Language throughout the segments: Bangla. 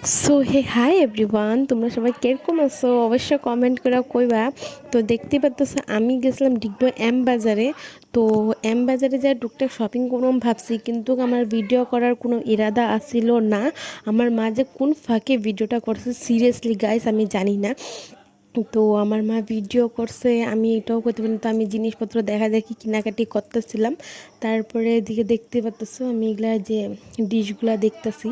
সো হে হাই এভরিওয়ান, তোমরা সবাই কিরকম আছো অবশ্যই কমেন্ট করে কইবা। তো দেখতে পাচ্ছ আমি গেছিলাম ডিগবো এম বাজারে। তো এম বাজারে যা টুকটাক শপিং করলাম ভাবছি, কিন্তু আমার ভিডিও করার কোনো ইরাদা আসিল না। আমার মা যে কোন ফাঁকে ভিডিওটা করছে সিরিয়াসলি গাইস আমি জানি না। তো আমার মা ভিডিও করছে, আমি এটাও করতে পারি, তো আমি জিনিসপত্র দেখা দেখি কেনাকাটি করতেছিলাম। তারপরে এদিকে দেখতে পাচ্ছ আমি এগুলা যে ডিশগুলা দেখতেছি।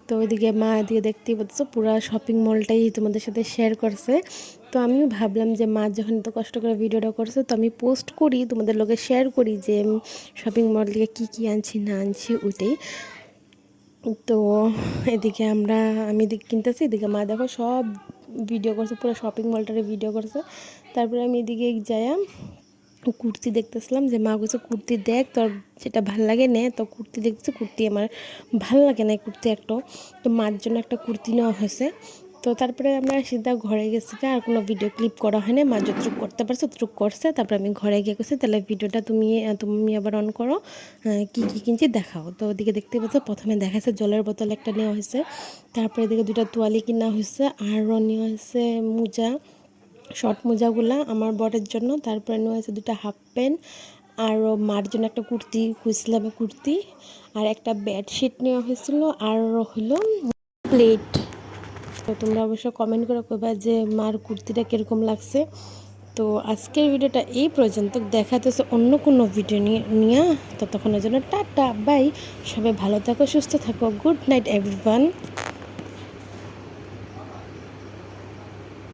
তো ওইদিকে মা এদিকে দেখতে পাচ্ছ পুরো শপিং মলটাই তোমাদের সাথে শেয়ার করছে। তো আমিও ভাবলাম যে মা যখন এত কষ্ট করে ভিডিওটা করছে, তো আমি পোস্ট করি, তোমাদের লোকে শেয়ার করি যে শপিং মল থেকে কী কী আনছি না আনছি ওইটাই। তো এদিকে আমি এদিকে কিনতেছি, এদিকে মা দেখো সব ভিডিও করছে, পুরো শপিং মলটারে ভিডিও করছে। তারপরে আমি এদিকে যাই কুর্তি দেখতেছিলাম, যে মা বলছে কুর্তি দেখ তোর যেটা ভাল লাগে নে। তো কুর্তি দেখতেছি, কুর্তি আমার ভাল লাগে না কুর্তি একটা। তো মার জন্য একটা কুর্তি নেওয়া হয়েছে। তো তারপরে আমরা সিধা ঘরে গেছি, আর কোনো ভিডিও ক্লিপ করা হয় না। মা যতটুকু করতে পারছে ততটুকু করছে। তারপরে আমি ঘরে গিয়ে গেছি, তাহলে ভিডিওটা তুমি আবার অন করো, কী কী কিনছি দেখাও। তো ওদিকে দেখতে পাচ্ছ প্রথমে দেখাচ্ছে জলের বোতল একটা নেওয়া হয়েছে। তারপরে এদিকে দুটা তোয়ালি কিনা হয়েছে, আরও নেওয়া হয়েছে মোজা, শর্ট মোজাগুলা আমার বরের জন্য। তারপরে নেওয়া হয়েছে দুটা হাফ প্যান্ট, আরও মার জন্য একটা কুর্তি খুঁজছিলাম, কুর্তি আর একটা বেডশিট নেওয়া হয়েছিল, আর হলো প্লেট। তো তোমরা অবশ্য কমেন্ট করে কইবা যে মার কুর্তিটা কীরকম লাগছে। তো আজকের ভিডিওটা এই পর্যন্ত, দেখাতেছে অন্য কোনো ভিডিও নিয়ে। ততক্ষণের জন্য টাটা বাই, সবাই ভালো থাকো সুস্থ থাকো, গুড নাইট এভরিওয়ান।